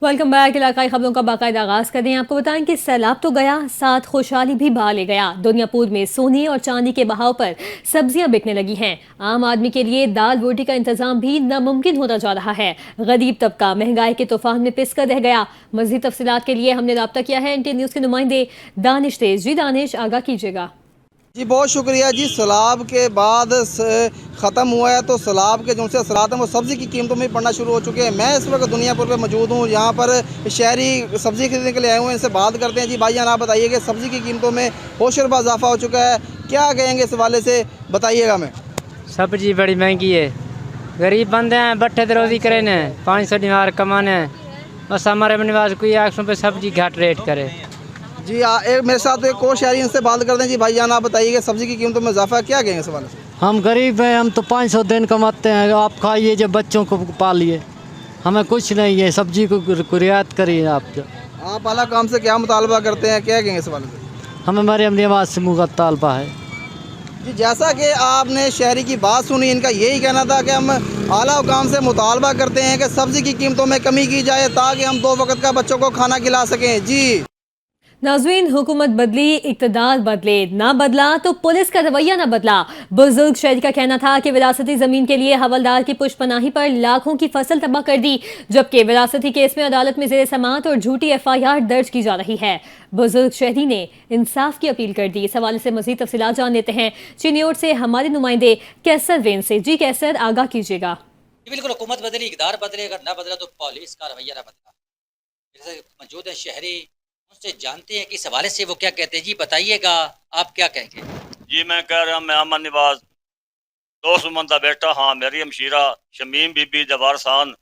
Welcome back. इलाकाई खबरों का बाकायदा आगाज कर दें। आपको बताएं कि सैलाब तो गया, साथ खुशहाली भी बहा ले गया। दुनियापुर में सोने और चांदी के बहाव पर सब्जियां बिकने लगी हैं। आम आदमी के लिए दाल रोटी का इंतजाम भी नामुमकिन होता जा रहा है। गरीब तबका महंगाई के तूफान में पिस कर रह गया। मजीद तफसीलात के लिए हमने राब्ता किया है NT न्यूज़ के नुमाइंदे दानिश तेज। जी दानिश, आगाह कीजिएगा। जी बहुत शुक्रिया जी। सैलाब के बाद ख़त्म हुआ है तो सैलाब के जो से असरात हैं वो सब्ज़ी की कीमतों में पड़ना शुरू हो चुके हैं। मैं इस वक्त दुनियापुर पे मौजूद हूँ। यहाँ पर शहरी सब्ज़ी खरीदने के लिए आए हुए हैं। इनसे बात करते हैं। जी भाईजान, आप बताइए कि सब्ज़ी की कीमतों में होशरबा इजाफा हो चुका है, क्या कहेंगे इस हवाले से, बताइएगा। मैं सब्जी बड़ी महंगी है, गरीब बंदे हैं, बट्ठे तो रोजी करे ने 500 दिनार कमाने, बस हमारे निवास कोई 100 पे सब्जी घाट रेट करे। जी एक मेरे साथ एक और शहरी, इनसे बात करते हैं। जी भाईजान, आप बताइए कि सब्ज़ी की कीमतों में इजाफा क्या कहेंगे इस हवाले से। हम गरीब हैं, हम तो 500 दिन कमाते हैं, आप खाइए जब बच्चों को पालिए, हमें कुछ नहीं है। सब्जी को रियायत करिए। आप आला काम से क्या मुतालबा करते हैं, क्या कहेंगे इस हवाले से। हमें मरियम नवाज से मुँह का तालबा है। जी जैसा कि आपने शहरी की बात सुनी, इनका यही कहना था कि हम आला हुकाम से मुतालबा करते हैं कि सब्ज़ी की कीमतों में कमी की जाए ताकि हम 2 वक्त का बच्चों को खाना खिला सकें। जी नाज़रीन, हुकूमत बदली, इक़्तिदार बदले, ना बदला तो पुलिस का रवैया ना बदला। बुजुर्ग शहरी का कहना था कि विरासती जमीन के लिए हवलदार की पुष्पनाही पर लाखों की फसल तबाह कर दी, जबकि विरासती केस में अदालत में ज़ेर समाअत और झूठी FIR दर्ज की जा रही है। बुजुर्ग शहरी ने इंसाफ की अपील कर दी। इस हवाले से मज़ीद तफसीलात जान लेते हैं चिन्योट से हमारे नुमाइंदे कैसर वेन से। जी कैसर, आगाह कीजिएगा। बिल्कुल, हुकूमत बदली, इक़्तिदार बदले, अगर ना बदला तो पुलिस का रवैया ना बदला। जैसे मौजूद है शहरी, उनसे जानते हैं कि इस हवाले से वो क्या कहते हैं। जी बताइएगा, आप क्या कहेंगे। जी मैं कह रहा मैं अमन निवाज, 2 सुमन का बेटा हाँ। मेरी हमशीरा शमीम बीबी दे वारसान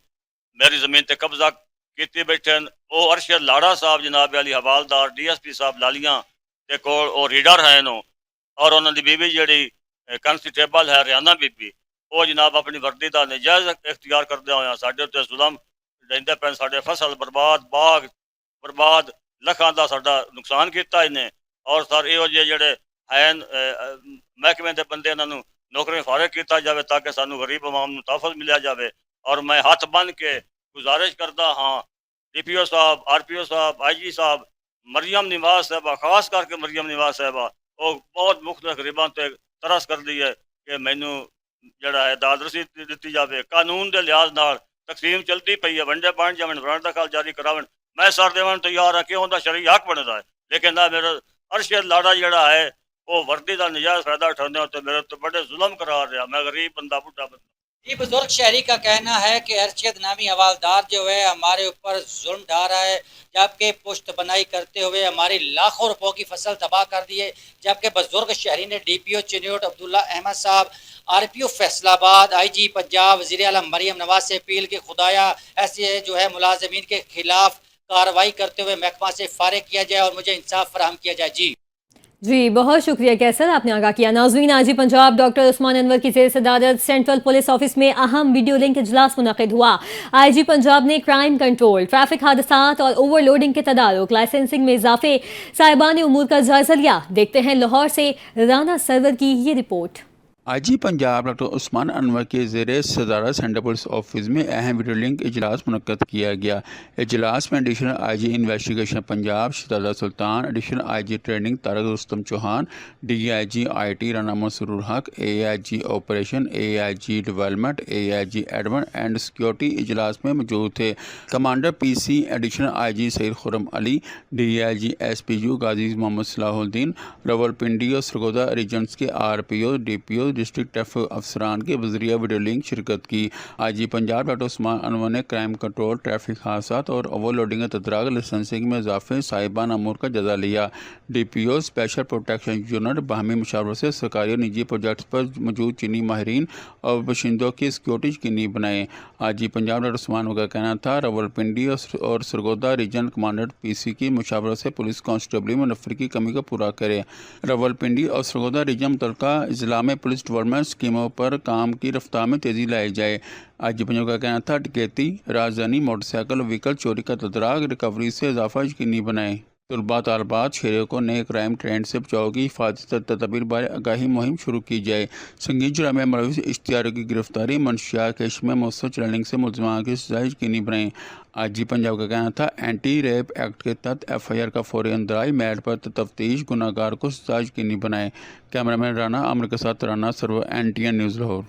मेरी ज़मीन ते कब्जा कीते बैठे। वो अरशद लाड़ा साहब जनाब अली हवालदार DSP साहब लालियां ते कोल और रीडर है नो, और उन्होंने बीबी जी कंस्टेबल है रियाना बीबी, वो जनाब अपनी वर्दी का नजायज़ इख्तियार करदे होया साडे उत्ते जुल्म लेंदे पे। साडे फसल बर्बाद, बाग बर्बाद, लखां का साडा नुकसान किया इन्हें। और सर यो जेडे है महकमे के बंदे इन्हों नौकरी फारग किया जाए ताकि सानू गरीब आवाम नू तहफ़्फ़ुज़ मिलिया जाए। और मैं हथ बन के गुजारिश करता हाँ DPO साहब, RPO साहब, IG साहब, मरियम निवाज साहबा, खास करके मरियम निवाज साहबा, वो बहुत मुख्तलिफ गरीबों से तरस कर दी है कि मैनू जड़ा है दाद रसीद दी जाए। कानून के लिहाज नाल तकसीम चलती पई है, वंडे बन जावन, वारंट दा काल जारी करावन, मैं सर देवन तैयार है, क्यों उनका शरई हक बनता है। लेकिन ना मेरा अरशद लाड़ा जड़ा है वो वर्दी का नजायज़ फायदा उठाने तो मेरे तो बड़े जुल्म करार रहा। मैं गरीब बंदा, बुढ़ा बंदा। ये बुजुर्ग शहरी का कहना है कि अरशद नामी हवालदार जो है हमारे ऊपर जुल्म ढा रहा है, जबकि पुश्त बनाई करते हुए हमारी लाखों रुपयों की फसल तबाह कर दी है। जबकि बुजुर्ग शहरी ने DPO चिन्योट अब्दुल्ला अहमद साहब, RPO फैसलाबाद, IG पंजाब, वज़ीर आलम मरियम नवाज से अपील कि खुदाया ऐसे जो है मुलाजमीन के खिलाफ कार्रवाई करते हुए महकमा से फारिग किया जाए और मुझे इंसाफ फराहम किया जाए। जी बहुत शुक्रिया कैसर, आपने आगाह किया। नाज़रीन, आज ही पंजाब डॉक्टर उस्मान अनवर की ज़ेर सदारत सेंट्रल पुलिस ऑफिस में अहम वीडियो लिंक इजलास मुनक़िद हुआ। IG पंजाब ने क्राइम कंट्रोल, ट्रैफिक हादसात और ओवरलोडिंग के तदारुक, लाइसेंसिंग में इजाफे, साहिबान उमूर का जायजा लिया। देखते हैं लाहौर से राना सरवर की ये report. IG Punjab doctor Usman Anwar के ज़ेर सदारत सेंट्रल पुलिस ऑफिस में अहम वीडियो लिंक इजलास मुनक़्क़द किया गया। इजलास में additional IG investigation Punjab Shahzada Sultan, additional IG training Tariq Rustam Chauhan, DIG IT Rana Masroor Haq, AIG operation, AIG development, AIG admin and security इजलास में मौजूद थे। Commander PC additional IG Saeed Khurram Ali, DIG SPU Ghazi Mohammad Salahuddin, Rawalpindi और सरगोदा रीजन्स के RPO DPO डिस्ट्रिक्ट ट्रैफिक अफसरान के वज़रिया वीडियो लिंक शिरकत की। IG पंजाब डॉक्टर उस्मान अनवर ने क्राइम कंट्रोल, ट्रैफिक हादसात और ओवरलोडिंग के तदराक, लाइसेंसिंग में इजाफे, साहिबान अमूर का जायजा लिया। DPO स्पेशल प्रोटेक्शन यूनिट बाहमी मुशावरत से सरकारी और निजी प्रोजेक्ट्स पर मौजूद चीनी माहिरीन और बशिंदों की सिक्योरिटी यकीनी बनाए। IG पंजाब डॉक्टर उस्मान का कहना था रावलपिंडी और सरगोदा रीजन कमांडर PC की मुशावरत से पुलिस कांस्टेबली में नफर की कमी को पूरा करे। रावलपिंडी और सरगोदा रीजन मुतल्लिका अजला में पुलिस डेवलपमेंट स्कीमों पर काम की रफ्तार में तेज़ी लाई जाए। IG पंजाब का कहना था डकैती, राजधानी मोटरसाइकिल व्हीकल चोरी का तदराक, रिकवरी से इजाफा यकीनी बनाए। طلباء طالبات شہریوں کو نئے کرائم ٹرینڈ سے بچاؤ کی حفاظتی تدابیر بارے آگاہی مہم شروع کی جائے۔ سنگین جرائم میں ملوث اشتہاریوں کی گرفتاری، منشیات کیش میں مؤثر چلنگ سے ملزمان کی سزا یقینی بنائیں۔ آج پنجاب کا کہنا تھا اینٹی ریپ ایکٹ کے تحت ایف آئی آر کا فوری اندراج، میرٹ پر تفتیش، گناہ گار کو سزا یقینی بنائے۔ کیمرہ مین رانا عامر کے ساتھ رانا سرور NTN نیوز لاہور۔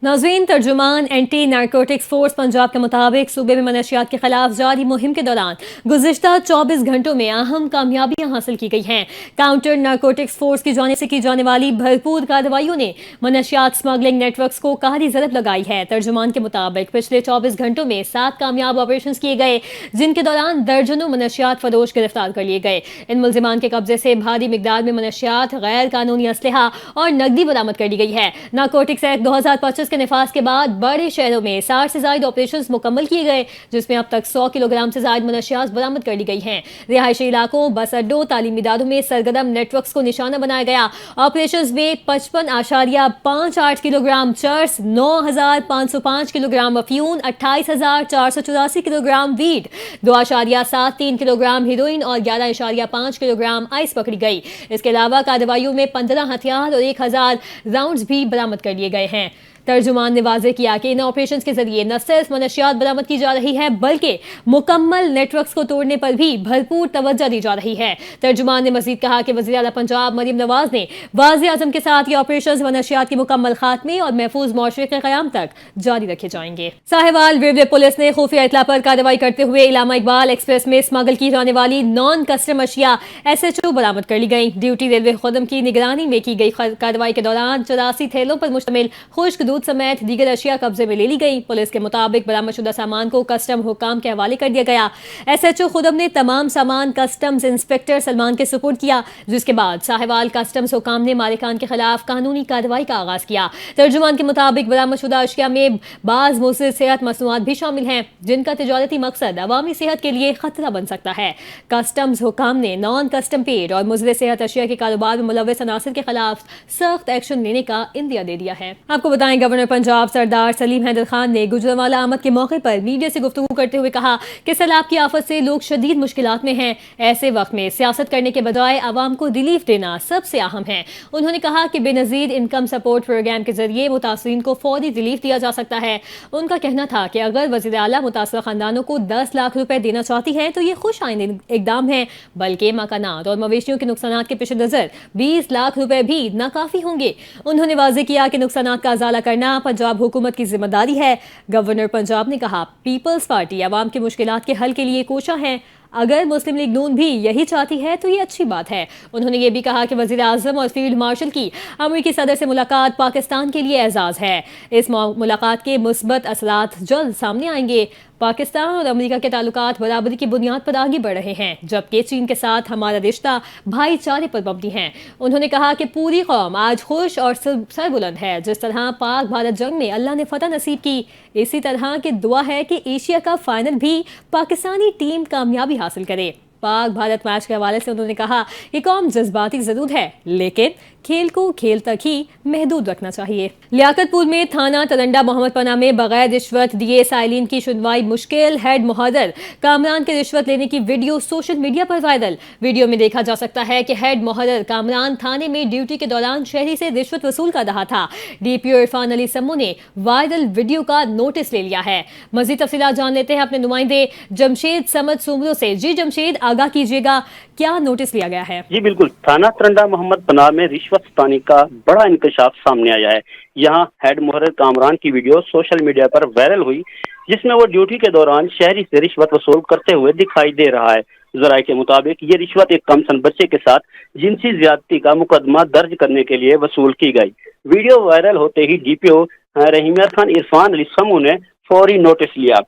ناظرین، ترجمان اینٹی نارکوٹکس فورس پنجاب کے مطابق صوبے میں منشیات کے خلاف جاری مہم کے دوران گزشتہ 24 گھنٹوں میں اہم کامیابیاں حاصل کی گئی ہیں۔ کاؤنٹر نارکوٹکس فورس کی جانب سے کی جانے والی بھرپور کارروائیوں نے منشیات سمگلنگ نیٹ ورکس کو قہری ضرب لگائی ہے۔ ترجمان کے مطابق پچھلے 24 گھنٹوں میں 7 کامیاب آپریشنز کیے گئے، جن کے دوران درجنوں منشیات فروش گرفتار کر لیے گئے۔ ان ملزمان کے قبضے سے بھاری مقدار میں منشیات، غیر قانونی اسلحہ اور نقدی برآمد کر لی گئی ہے۔ نارکوٹکس ایکٹ 2025 کے نفاذ کے بعد بڑے شہروں میں 60 سے زائد آپریشنز مکمل کیے گئے، جس میں اب تک 100 کلو گرام سے زائد منشیات برآمد کر لی گئی ہیں۔ رہائشی علاقوں، بس اڈوں، تعلیمی اداروں میں سرگرم نیٹ ورکس کو نشانہ بنایا گیا۔ آپریشنز میں 55.58 کلو گرام چرس، 9,505 kilo gram افیون، 28,484 kilo gram Wade, 2.73 kilo gram heroine اور 11.5 کلو گرام آئس پکڑی گئی۔ اس کے علاوہ کارروائیوں میں 15 ہتھیار اور 1,000 راؤنڈز بھی برآمد کر لیے گئے ہیں۔ ترجمان نے واضح کیا کہ ان آپریشنز کے ذریعے نہ صرف منشیات برآمد کی جا رہی ہے بلکہ مکمل نیٹ ورکس کو توڑنے پر بھی بھرپور توجہ دی جا رہی ہے۔ ترجمان نے مزید کہا کہ وزیر اعلیٰ پنجاب مریم نواز نے واضح عزم کے ساتھ یہ آپریشنز منشیات کے مکمل خاتمے اور محفوظ معاشرے کے قیام تک جاری رکھے جائیں گے۔ ساہیوال ریلوے پولیس نے خفیہ اطلاع پر کارروائی کرتے ہوئے علامہ اقبال ایکسپریس میں اسمگل کی جانے والی نان کسٹم اشیاء SHO برآمد کر لی گئی۔ ڈیوٹی ریلوے خدم کی نگرانی میں کی گئی کارروائی کے دوران 84 تھیلوں پر مشتمل خشک دودھ سمیت دیگر اشیاء قبضے میں لے لی گئی۔ پولیس کے مطابق برآمد شدہ سامان کو کسٹم حکام کے حوالے کر دیا گیا۔ SHO خدم نے تمام سامان کسٹمز انسپکٹر سلمان کے سپرد کیا، جس کے بعد ساہیوال کسٹمز حکام نے مالکان کے خلاف قانونی کارروائی کا آغاز کیا۔ ترجمان کے مطابق برآمد شدہ اشیاء میں بعض مضر صحت مصنوعات بھی شامل ہیں، جن کا تجارتی مقصد عوامی صحت کے لیے خطرہ بن سکتا ہے۔ کسٹمز حکام نے نان کسٹم پیڈ اور مضر صحت اشیاء کے کاروبار میں ملوث عناصر کے خلاف سخت ایکشن لینے کا عندیہ دے دیا ہے۔ آپ کو بتائیں، گورنر پنجاب سردار سلیم حیدر خان نے گوجرانوالہ آمد کے موقع پر میڈیا سے گفتگو کرتے ہوئے کہا کہ سیلاب کی آفت سے لوگ شدید مشکلات میں ہیں۔ ایسے وقت میں سیاست کرنے کے بجائے عوام کو ریلیف دینا سب سے اہم ہے۔ انہوں نے کہا کہ بے نظیر انکم سپورٹ پروگرام کے ذریعے متاثرین کو فوری ریلیف دیا جا سکتا ہے۔ ان کا کہنا تھا کہ اگر وزیر اعلیٰ متاثرہ خاندانوں کو 10 لاکھ روپے دینا چاہتی ہیں تو یہ خوش آئند اقدام ہے، بلکہ مکانات اور مویشیوں کے نقصانات کے پیش نظر 20 لاکھ روپے بھی ناکافی ہوں گے۔ انہوں نے واضح کیا کہ نقصانات کا ازالہ کرنا پنجاب حکومت کی ذمہ داری ہے۔ گورنر پنجاب نے کہا، پیپلز پارٹی عوام کے مشکلات کے حل کے لیے کوشاں ہے۔ اگر مسلم لیگ نون بھی یہی چاہتی ہے تو یہ اچھی بات ہے۔ انہوں نے یہ بھی کہا کہ وزیر اعظم اور فیلڈ مارشل کی امریکی صدر سے ملاقات پاکستان کے لیے اعزاز ہے۔ اس ملاقات کے مثبت اثرات جلد سامنے آئیں گے۔ پاکستان اور امریکہ کے تعلقات برابری کی بنیاد پر آگے بڑھ رہے ہیں، جبکہ چین کے ساتھ ہمارا رشتہ بھائی چارے پر مبنی ہے۔ انہوں نے کہا کہ پوری قوم آج خوش اور سربلند ہے۔ جس طرح پاک بھارت جنگ میں اللہ نے فتح نصیب کی، اسی طرح کی دعا ہے کہ ایشیا کا فائنل بھی پاکستانی ٹیم کامیابی حاصل کرے۔ پاک بھارت میچ کے حوالے سے انہوں نے کہا کہ قوم جذباتی ضرور ہے، لیکن کھیل کو کھیل تک ہی محدود رکھنا چاہیے۔ لیاقت پور میں تھانہ ترنڈا محمد پناہ میں بغیر رشوت دیے سائلین کی سنوائی مشکل، ہیڈ محرر کامران کے رشوت لینے کی ویڈیو سوشل میڈیا پر وائرل۔ ویڈیو میں دیکھا جا سکتا ہے کہ ہیڈ محرر کامران تھانے میں ڈیوٹی کے دوران شہری سے رشوت وصول کر رہا تھا۔ DPO عرفان علی سمو نے وائرل ویڈیو کا نوٹس لے لیا ہے۔ مزید تفصیلات جان لیتے ہیں اپنے نمائندے جمشید سمد سومرو سے۔ جی جمشید، آگاہ کیجیے گا، کیا نوٹس لیا گیا ہے؟ جی بالکل، تھانہ ترنڈا محمد پناہ میں رشوت ستانی کا بڑا انکشاف سامنے آیا ہے۔ یہاں ہیڈ محرر کامران کی ویڈیو سوشل میڈیا پر وائرل ہوئی، جس میں وہ ڈیوٹی کے دوران شہری سے رشوت وصول کرتے ہوئے دکھائی دے رہا ہے۔ ذرائع کے مطابق یہ رشوت ایک کم سن بچے کے ساتھ جنسی زیادتی کا مقدمہ درج کرنے کے لیے وصول کی گئی۔ ویڈیو وائرل ہوتے ہی DPO رحیمیت خان عرفان علی سمو نے فوری نوٹس لیا،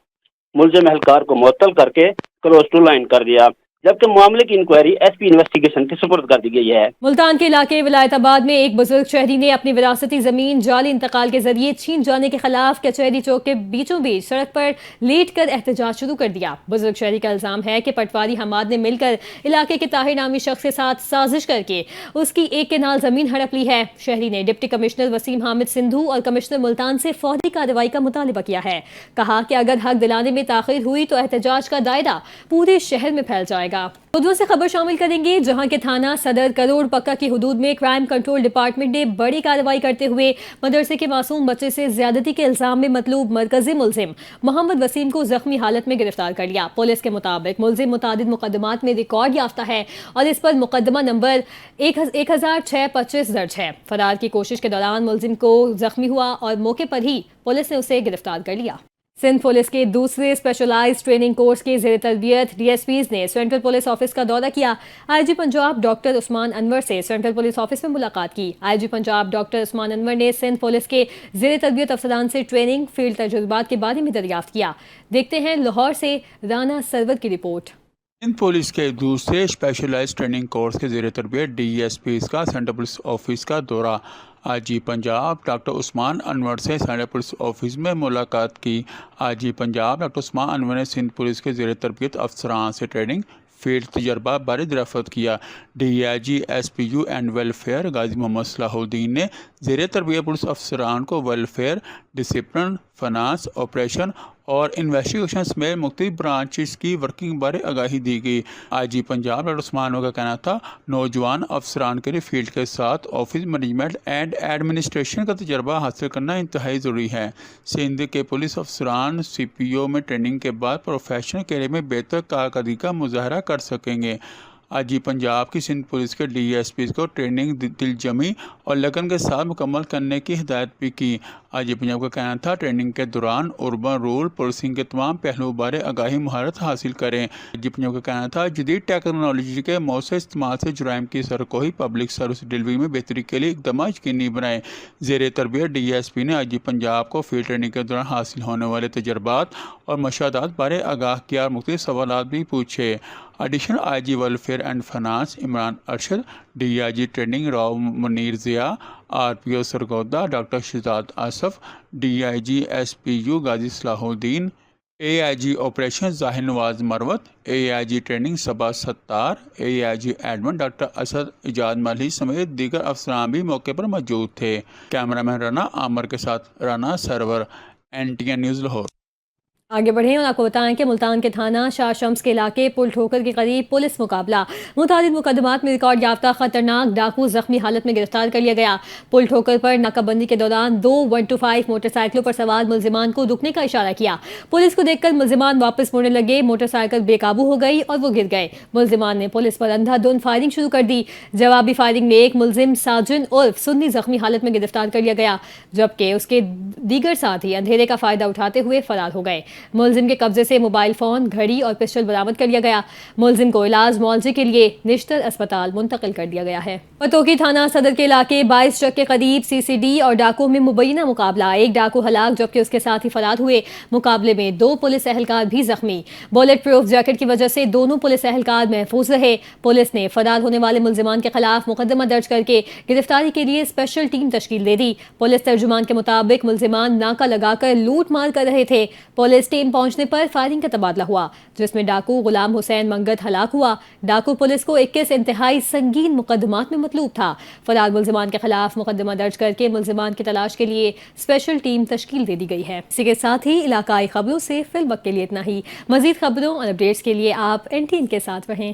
ملزم اہلکار کو معطل کر کے کلوز ٹو لائن کر دیا، جبکہ معاملے کی انکوائری SP انویسٹیگیشن کے سپرد کر دی گئی ہے۔ ملتان کے علاقے ولایت آباد میں ایک بزرگ شہری نے اپنی وراثتی زمین جعلی انتقال کے ذریعے چھین جانے کے خلاف کچہری چوک کے بیچوں بیچ سڑک پر لیٹ کر احتجاج شروع کر دیا۔ بزرگ شہری کا الزام ہے کہ پٹواری حماد نے مل کر علاقے کے طاہر نامی شخص کے ساتھ سازش کر کے اس کی ایک کنال زمین ہڑپ لی ہے۔ شہری نے ڈپٹی کمشنر وسیم حامد سندھو اور کمشنر ملتان سے فوری کارروائی کا مطالبہ کیا ہے۔ کہا کہ اگر حق دلانے میں تاخیر ہوئی تو احتجاج کا دائرہ پورے شہر میں پھیل جائے گا۔ जाएगा। उर्दू से खबर शामिल करेंगे, जहां के थाना सदर करोड़ पक्का की हुदूद में क्राइम कंट्रोल डिपार्टमेंट ने बड़ी कार्रवाई करते हुए मदरसे के मासूम बच्चे से ज्यादती के इल्जाम में मतलूब मरकजी मुलजिम मोहम्मद वसीम को जख्मी हालत में गिरफ्तार कर लिया। पुलिस के मुताबिक मुलजिम मुतादिद मुकदमात में रिकॉर्ड याफ्ता है और इस पर मुकदमा नंबर 1625 दर्ज है। फरार की कोशिश के दौरान मुलजिम को जख्मी हुआ और मौके पर ही पुलिस ने उसे गिरफ्तार कर लिया। सिंध पुलिस के दूसरे स्पेशलाइज्ड ट्रेनिंग कोर्स के ज़ेर तरबियत डीएसपीज ने सेंट्रल पुलिस ऑफिस का दौरा किया। आईजी पंजाब डॉक्टर उस्मान अनवर से सेंट्रल पुलिस ऑफिस में मुलाकात की। आईजी पंजाब डॉक्टर उस्मान अनवर ने सिंध पुलिस के ज़ेर तरबियत अफसरान से ट्रेनिंग फील्ड तजुर्बात के बारे में दरियाफ्त किया। देखते हैं लाहौर से राना सरवर की रिपोर्ट। सिंध पुलिस के दूसरे स्पेशलाइज्ड ट्रेनिंग कोर्स के ज़ेर तरबियत डीएसपीज का सेंट्रल पुलिस ऑफिस का दौरा। आईजी पंजाब डॉक्टर उस्मान अनवर से सेंट्रल पुलिस ऑफिस में मुलाकात की। आईजी पंजाब डॉक्टर उस्मान अनवर ने सिंध पुलिस के ज़ेर तरबियत अफसरान से ट्रेनिंग फील्ड तजर्बा बारे दरियाफ्त किया। डीआईजी एसपीयू एंड वेलफेयर गाजी मोहम्मद सलाहुद्दीन ने ज़ेर तरबियत पुलिस अफसरान को वेलफेयर, डिसिप्लिन, फाइनेंस, ऑपरेशन और इन्वेस्टिगेशन समेत मुख्तलिफ ब्रांचेस की वर्किंग बारे आगाही दी गई। आईजी पंजाब डॉक्टर उस्मान का कहना था, नौजवान अफसरान के लिए फील्ड के साथ ऑफिस मैनेजमेंट एंड एडमिनिस्ट्रेशन का तजर्बा हासिल करना इंतहाई ज़रूरी है। सिंध के पुलिस अफसरान सीपीओ में ट्रेनिंग के बाद प्रोफेशनल कैरियर में बेहतर कारकर्दगी का मुजाहरा कर सकेंगे। आईजी पंजाब की सिंध पुलिस के डीएसपी को ट्रेनिंग दिलजमी और लगन के साथ मुकम्मल करने की हिदायत भी की। आईजी पंजाब का कहना था, ट्रेनिंग के दौरान अर्बन रूल पुलिसिंग के तमाम पहलुओं बारे आगाही महारत हासिल करें। आईजी पंजाब का कहना था, जदीद टेक्नोलॉजी के मौसर इस्तेमाल से जुराइम की सरकोही पब्लिक सर्विस डिलीवरी में बेहतरी के लिए इकदाम यकीनी बनाए। ज़ेर तरबियत डीएसपी ने आईजी पंजाब को फील्ड ट्रेनिंग के दौरान हासिल होने वाले तजर्बात और मशादात बारे आगाह किया और मुख्तलिफ सवालात भी पूछे। Additional IG welfare and finance Imran Arshad, DIG training Rao Munir Zia, RPO Sargodha doctor Shahzad Asif, DIG SPU Ghazi Salahuddin, AIG operation Zahir Nawaz Marwat, AIG training Saba Sattar, AIG admin doctor Asad Ijaz Malhi समेत दीगर अफसरान भी मौके पर मौजूद थे। कैमरामैन राना आमर के साथ राना सरवर, NTN न्यूज़ लाहौर। आगे बढ़ें और आपको बताएं कि मुल्तान के थाना शाह शम्स के इलाके पुल ठोकर के करीब पुलिस मुकाबला। मुतादिद मुकदमात में रिकॉर्ड याफ्ता खतरनाक डाकू जख्मी हालत में गिरफ्तार कर लिया गया। पुल ठोकर पर नाकाबंदी के दौरान 2 125 मोटरसाइकिलों पर सवार मुलजिमान को रुकने का इशारा किया। पुलिस को देखकर मुलजिमान वापस मुड़ने लगे, मोटरसाइकिल बेकाबू हो गई और वो गिर गए। मुलजिमान ने पुलिस पर अंधाधुंध फायरिंग शुरू कर दी। जवाबी फायरिंग में एक मुलजिम साजिन उर्फ सुन्नी जख्मी हालत में गिरफ्तार कर लिया गया, जबकि उसके दीगर साथी अंधेरे का फायदा उठाते हुए फरार हो गए। मुलजिम के कब्जे से मोबाइल फोन, घड़ी और पिस्टल बरामद कर लिया गया। मुलजिम को इलाज मुआवजे के लिए निश्तर अस्पताल मुंतकिल कर दिया गया है। पतोकी थाना सदर के इलाके 22 चक के करीब सीसीडी और डाकू में मुबैना मुकाबला। एक डाकू हलाक जबकि उसके साथ ही फरार हुए। मुकाबले में 2 पुलिस एहलकार भी जख्मी। बुलेट प्रूफ जैकेट की वजह से दोनों पुलिस एहलकार महफूज रहे। पुलिस ने फरार होने वाले मुलजिमान के खिलाफ मुकदमा दर्ज करके गिरफ्तारी के लिए स्पेशल टीम तश्कील दे दी। पुलिस तर्जुमान के मुताबिक मुलजिमान नाका लगाकर लूट मार कर रहे थे। पुलिस टीम पहुंचने पर फायरिंग का तबादला हुआ, जिसमें डाकू गुलाम हुसैन मंगत हलाक हुआ। डाकू पुलिस को 21 इंतहाई संगीन मुकदमात में मतलूब था। फरार मुलजिमान के खिलाफ मुकदमा दर्ज करके मुलजिमान की तलाश के लिए स्पेशल टीम तश्कील दे दी गई है। इसी के साथ ही इलाकाई खबरों से फिल वक्त के लिए इतना ही। मजीद खबरों और अपडेट्स के लिए आप NTN के साथ रहें।